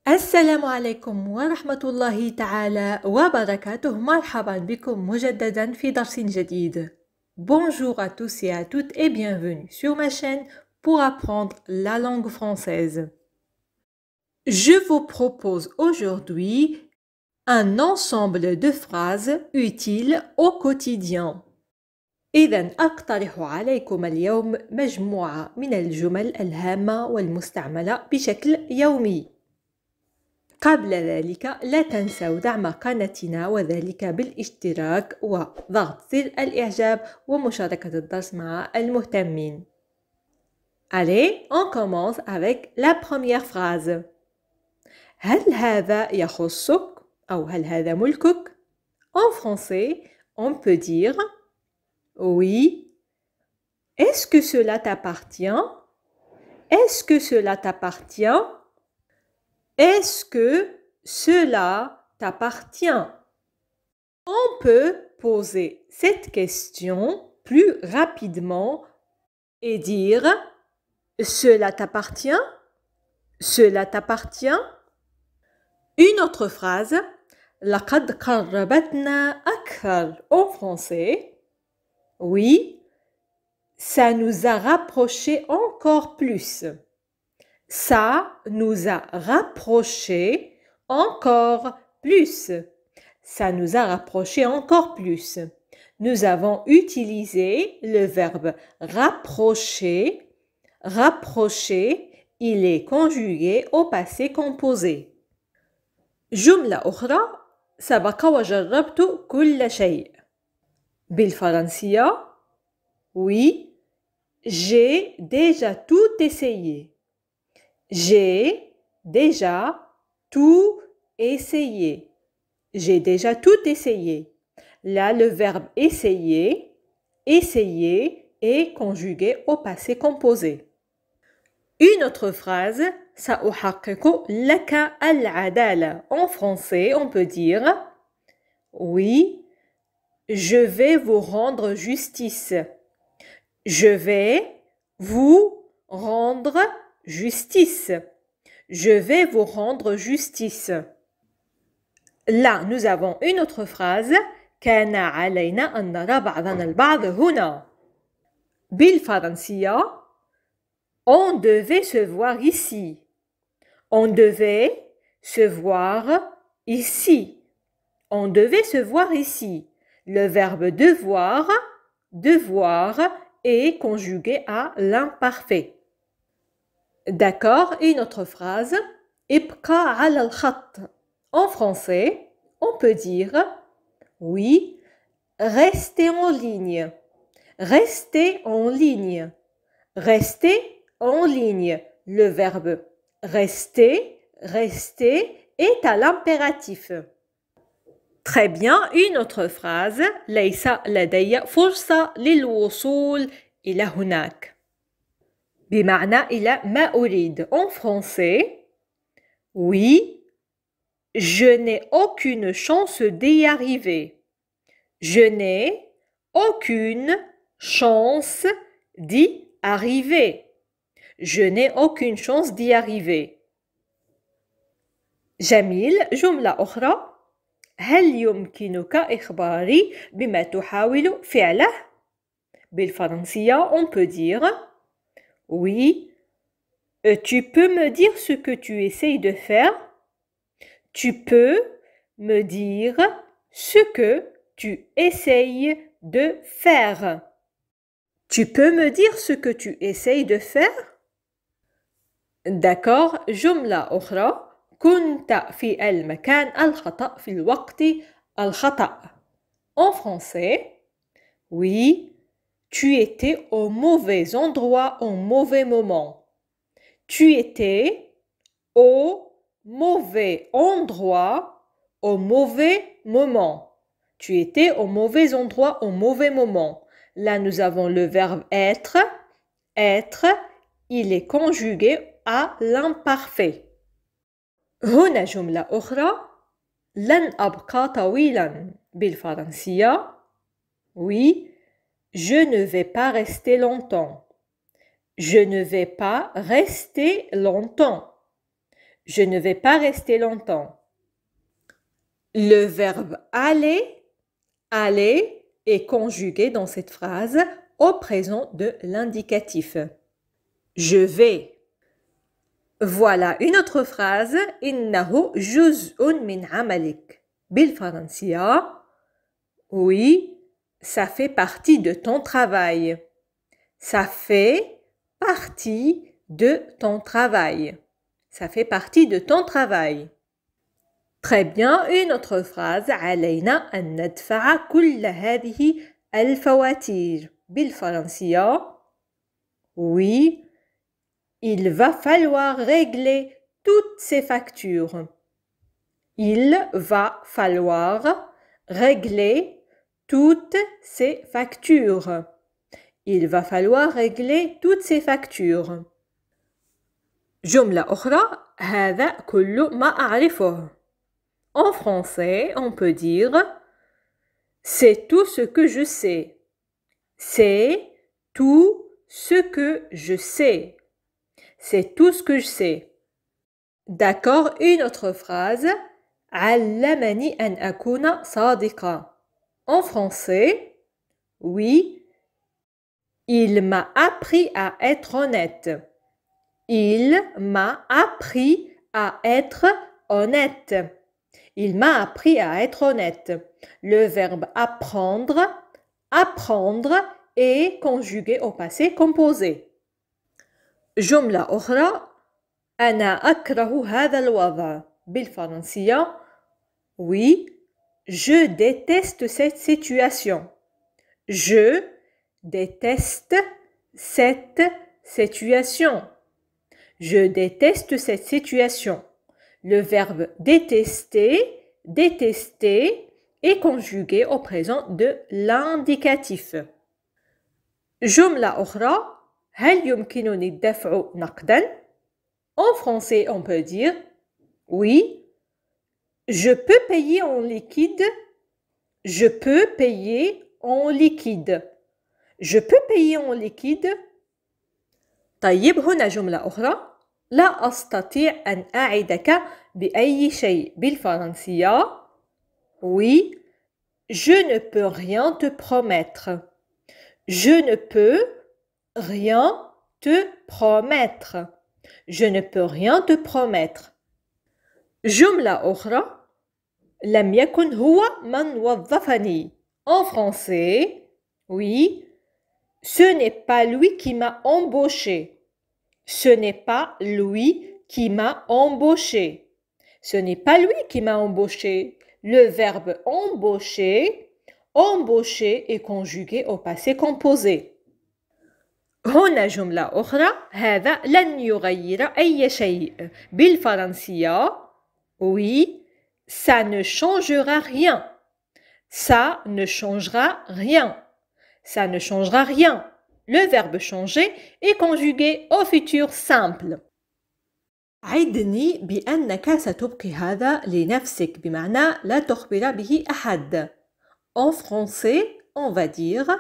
السلام عليكم ورحمة الله تعالى وبركاته. مرحبا بكم مجددا في درس جديد. Bonjour à tous et à toutes et bienvenue sur ma chaîne pour apprendre la langue française. Je vous propose aujourd'hui un ensemble de phrases utiles au quotidien. إذن أقترح عليكم اليوم مجموعة من الجمل الهامة والمستعملة بشكل يومي. قبل ذلك لا تنسوا دعم قناتنا وذلك بالاشتراك وضغط زر الإعجاب ومشاركة الدرس مع المهتمين. Allez, on commence avec la première phrase. هل هذا يخصك أو هل هذا ملكك؟ En français, on peut dire oui. Est-ce que cela t'appartient? Est-ce que cela t'appartient? Est-ce que cela t'appartient? On peut poser cette question plus rapidement et dire cela t'appartient? Cela t'appartient? Une autre phrase, لقد قربتنا أكثر. En français, oui, ça nous a rapprochés encore plus. Ça nous a rapprochés encore plus. Ça nous a rapprochés encore plus. Nous avons utilisé le verbe rapprocher. Rapprocher, il est conjugué au passé composé. جملة أخرى سبق وجربت كل شيء. بالفرنسية oui, j'ai déjà tout essayé. J'ai déjà tout essayé. J'ai déjà tout essayé. Là, le verbe essayer, essayer est conjugué au passé composé. Une autre phrase, سأحقق لك العدالة. En français, on peut dire oui, je vais vous rendre justice. Je vais vous rendre justice. Je vais vous rendre justice. Là, nous avons une autre phrase. كان علينا أن نرى بعضنا البعض هنا. بالفرنسية, on devait se voir ici. On devait se voir ici. On devait se voir ici. Le verbe devoir, devoir est conjugué à l'imparfait. D'accord, une autre phrase. ابقى على الخط. En français, on peut dire oui, restez en ligne. Restez en ligne. Restez en ligne. Le verbe rester, rester est à l'impératif. Très bien, une autre phrase. ليس لدي فرصة للوصول إلى هناك. بمعنى إلى ما أريد. En français, oui, je n'ai aucune chance d'y arriver. Je n'ai aucune chance d'y arriver. Je n'ai aucune chance d'y arriver. جميل. جملة أخرى. هل يمكنك إخباري بما تحاول فعله؟ بالفرنسية, on peut dire oui, tu peux me dire ce que tu essayes de faire? Tu peux me dire ce que tu essayes de faire. Tu peux me dire ce que tu essayes de faire? D'accord. جملة أخرى. كنت في المكان الخطأ في الوقت الخطأ. En français, oui, tu étais au mauvais endroit au mauvais moment. Tu étais au mauvais endroit au mauvais moment. Tu étais au mauvais endroit au mauvais moment. Là, nous avons le verbe être. Être, il est conjugué à l'imparfait. هنا جملة أخرى. لن أبقى طويلا. بالفرنسية oui, je ne vais pas rester longtemps. Je ne vais pas rester longtemps. Je ne vais pas rester longtemps. Le verbe aller, aller est conjugué dans cette phrase au présent de l'indicatif. Je vais. Voilà une autre phrase. إنه جزء من عملك. بالفرنسية. Oui, ça fait partie de ton travail. Ça fait partie de ton travail. Ça fait partie de ton travail. Très bien, une autre phrase. علينا أن ندفع كل هذه الفواتير. بالفرنسية. Oui, il va falloir régler toutes ces factures. Il va falloir régler toutes ces factures. Il va falloir régler toutes ces factures. جملة أخرى. هذا كل ما أعرفه. En français, on peut dire c'est tout ce que je sais. C'est tout ce que je sais. C'est tout ce que je sais. D'accord, une autre phrase. علمني أن أكون صادقة. En français, oui, il m'a appris à être honnête. Il m'a appris à être honnête. Il m'a appris à être honnête. Le verbe apprendre, apprendre est conjugué au passé composé. جملة أخرى. أنا أكره هذا الوضع. بالفرنسية. Oui, je déteste cette situation. Je déteste cette situation. Je déteste cette situation. Le verbe détester, détester est conjugué au présent de l'indicatif. جملة أخرى. هل يمكنني الدفع نقداً؟ En français, on peut dire oui, je peux payer en liquide. Je peux payer en liquide. Je peux payer en liquide. طيب هنا جملة أخرى. لا أستطيع أن أعدك بأي شيء. بالفرنسية. Oui, je ne peux rien te promettre. Je ne peux rien te promettre. Je ne peux rien te promettre. جملة أخرى. لم يكن هو من وظفني. En français, oui, ce n'est pas lui qui m'a embauché. Ce n'est pas lui qui m'a embauché. Ce n'est pas lui qui m'a embauché. Le verbe embaucher, embaucher est conjugué au passé composé. هنا جملة أخرى. هذا لن يغير أي شيء. بالفرنسية. Oui, ça ne changera rien. Ça ne changera rien. Ça ne changera rien. Le verbe changer est conjugué au futur simple. عدني بأنك ستبقي هذا لنفسك. بمعنى لا تخبر به أحد. En français, on va dire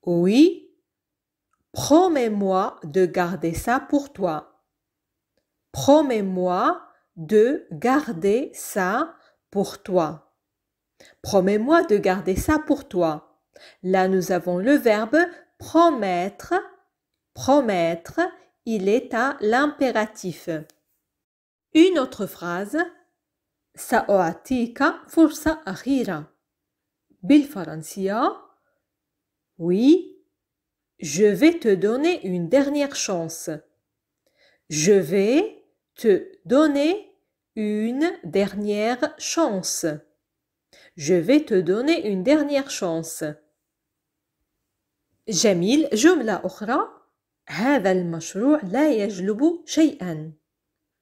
oui, promets-moi de garder ça pour toi. Promets-moi de garder ça pour toi. Promets-moi de garder ça pour toi. Là, nous avons le verbe promettre. Promettre, il est à l'impératif. Une autre phrase. سأعطيك فرصة أخيرة. بالفرنسية. Oui, je vais te donner une dernière chance. Je vais te donner une dernière chance. Je vais te donner une dernière chance. جميل. جملة أخرى. هذا المشروع لا يجلب شيئا.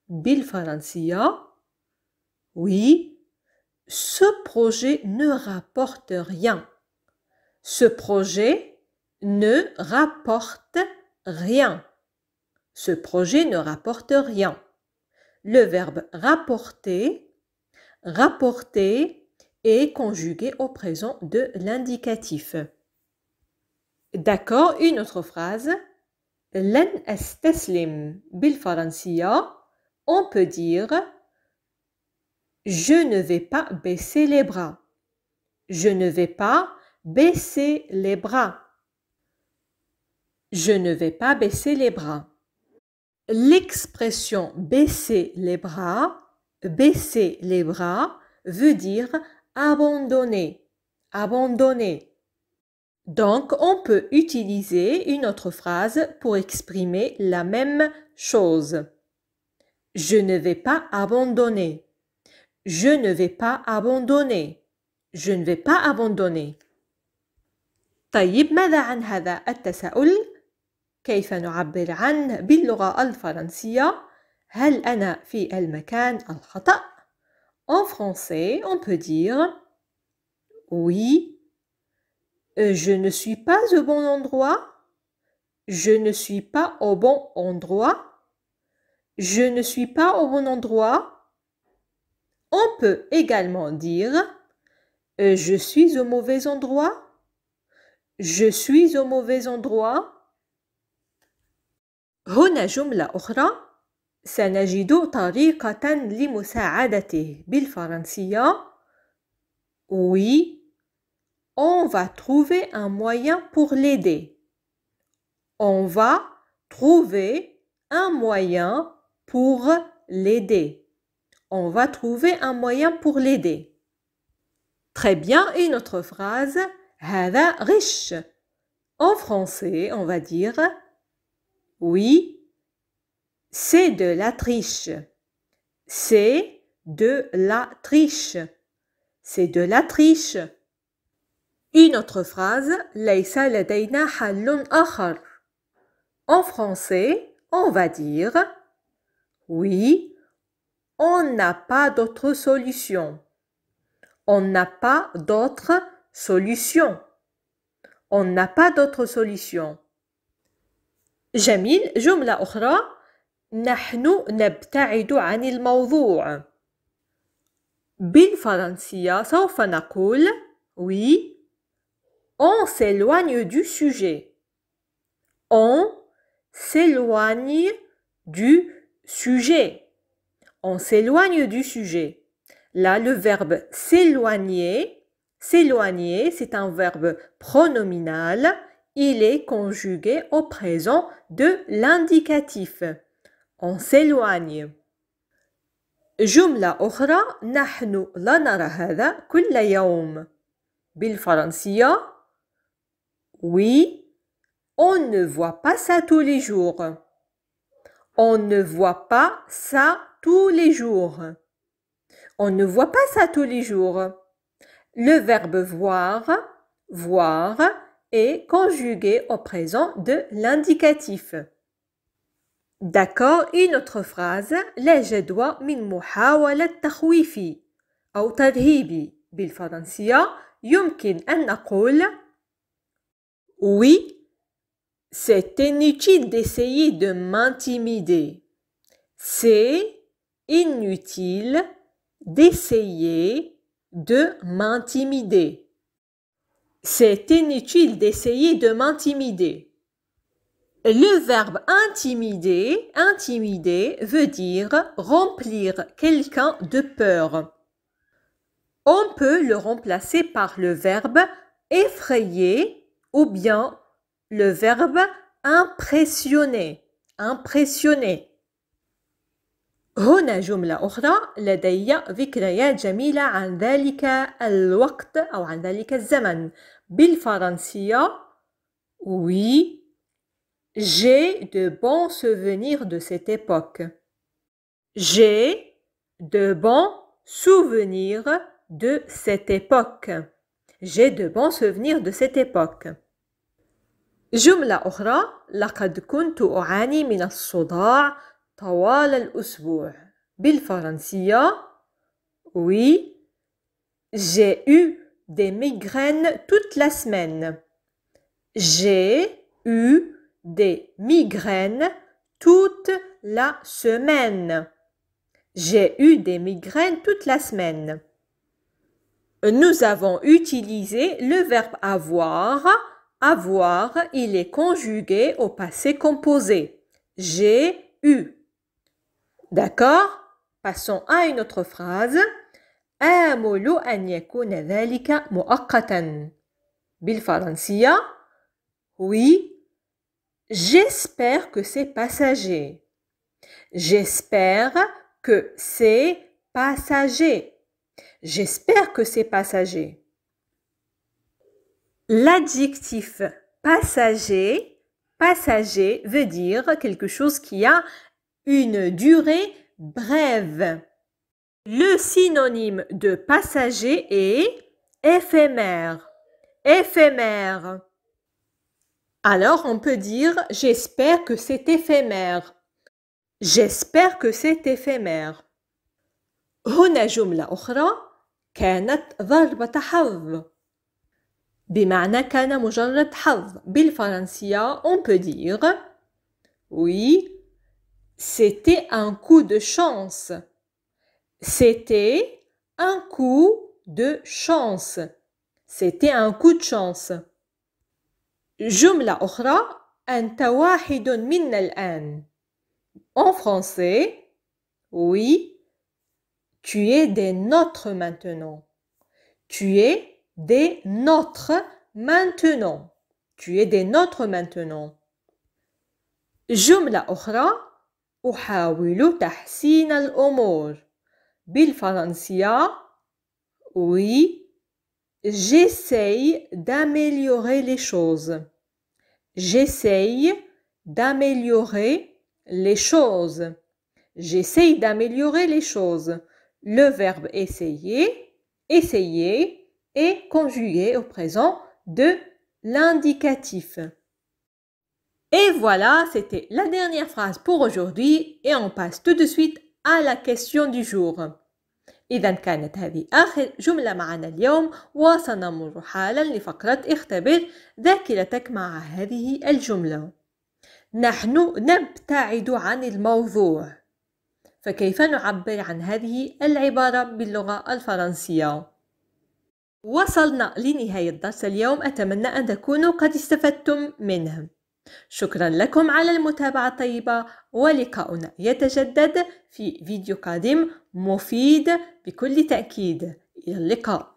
بالفرنسية. Oui, ce projet ne rapporte rien. Ce projet ne rapporte rien. Ce projet ne rapporte rien. Le verbe rapporter, rapporter est conjugué au présent de l'indicatif. D'accord, une autre phrase. لن أستسلم. بالفرنسية. on peut dire je ne vais pas baisser les bras. Je ne vais pas baisser les bras. Je ne vais pas baisser les bras. L'expression baisser les bras veut dire abandonner, abandonner. Donc, on peut utiliser une autre phrase pour exprimer la même chose. Je ne vais pas abandonner. Je ne vais pas abandonner. Je ne vais pas abandonner. طيب ماذا عن هذا التساؤل؟ كيف نعبر عنه باللغة الفرنسية؟ هل أنا في المكان الخطأ؟ En français, on peut dire oui, je ne suis pas au bon endroit. Je ne suis pas au bon endroit. Je ne suis pas au bon endroit. On peut également dire je suis au mauvais endroit. Je suis au mauvais endroit. هنا جملة أخرى سنجد طريقة لمساعدته بالفرنسية. Oui, on va trouver un moyen pour l'aider. On va trouver un moyen pour l'aider. On va trouver un moyen pour l'aider. Très bien, une autre phrase. هذا غش. En français, on va dire oui, c'est de la triche. C'est de la triche. C'est de la triche. Une autre phrase. ليس لدينا حل آخر. En français, on va dire oui, on n'a pas d'autre solution. On n'a pas d'autre solution. On n'a pas d'autre solution. جميل. جملة أخرى. نحن نبتعد عن الموضوع. بالفرنسية سوف نقول oui, on s'éloigne du sujet. On s'éloigne du sujet. On s'éloigne du sujet. Là, le verbe s'éloigner, s'éloigner, c'est un verbe pronominal. Il est conjugué au présent de l'indicatif. On s'éloigne. جملة أخرى. نحن لا نرى هذا كل يوم. بالفرنسية oui, on ne voit pas ça tous les jours. On ne voit pas ça tous les jours. On ne voit pas ça tous les jours. Le verbe voir, voir, est conjugué au présent de l'indicatif. D'accord, une autre phrase. لا جدوى من محاولة تخويفي أو ترهيبي. بالفرنسية يمكن أن نقول oui, c'est inutile d'essayer de m'intimider. C'est inutile d'essayer de m'intimider. C'est inutile d'essayer de m'intimider. Le verbe intimider, intimider veut dire remplir quelqu'un de peur. On peut le remplacer par le verbe effrayer ou bien le verbe impressionner. Impressionner. هنا جملة أخرى. لدي ذكريات جميلة عن ذلك الوقت أو عن ذلك الزمن. بالفرنسية oui, j'ai de bons souvenirs de cette époque. J'ai de bons souvenirs de cette époque. J'ai de bons souvenirs de cette époque. جملة أخرى. لقد كنت أعاني من الصداع طوال الأسبوع. بالفرنسية oui, j'ai eu des migraines toute la semaine. J'ai eu des migraines toute la semaine. J'ai eu des migraines toute la semaine. Nous avons utilisé le verbe avoir. Avoir, il est conjugué au passé composé. J'ai eu. D'accord? Passons à une autre phrase. آمل أن يكون ذلك مؤقتا. بالفرنسية oui, j'espère que c'est passager. J'espère que c'est passager. J'espère que c'est passager. L'adjectif passager, passager veut dire quelque chose qui a une durée brève. Le synonyme de passager est éphémère. Éphémère. Alors on peut dire j'espère que c'est éphémère. J'espère que c'est éphémère. هنا جملة أخرى كانت ضربة حظ. بمعنى كان مجرد حظ. بالفرنسية on peut dire oui, c'était un coup de chance. C'était un coup de chance. C'était un coup de chance. جملة أخرى أنت واحد منا الآن. En français, oui, tu es des nôtres maintenant. Tu es des nôtres maintenant. Tu es des nôtres maintenant. جملة أخرى أحاول تحسين الأمور. بالفرنسية oui, j'essaye d'améliorer les choses. J'essaye d'améliorer les choses. J'essaye d'améliorer les choses. Le verbe essayer, essayer est conjugué au présent de l'indicatif. Et voilà, c'était la dernière phrase pour aujourd'hui et on passe tout de suite à la question du jour. إذا كانت هذه آخر جملة معنا اليوم وسنمر حالا لفقرة اختبر ذاكرتك مع هذه الجملة. نحن نبتعد عن الموضوع. فكيف نعبر عن هذه العبارة باللغة الفرنسية؟ وصلنا لنهاية درس اليوم. أتمنى أن تكونوا قد استفدتم منه. شكرا لكم على المتابعة الطيبة ولقاؤنا يتجدد في فيديو قادم مفيد بكل تأكيد. إلى اللقاء.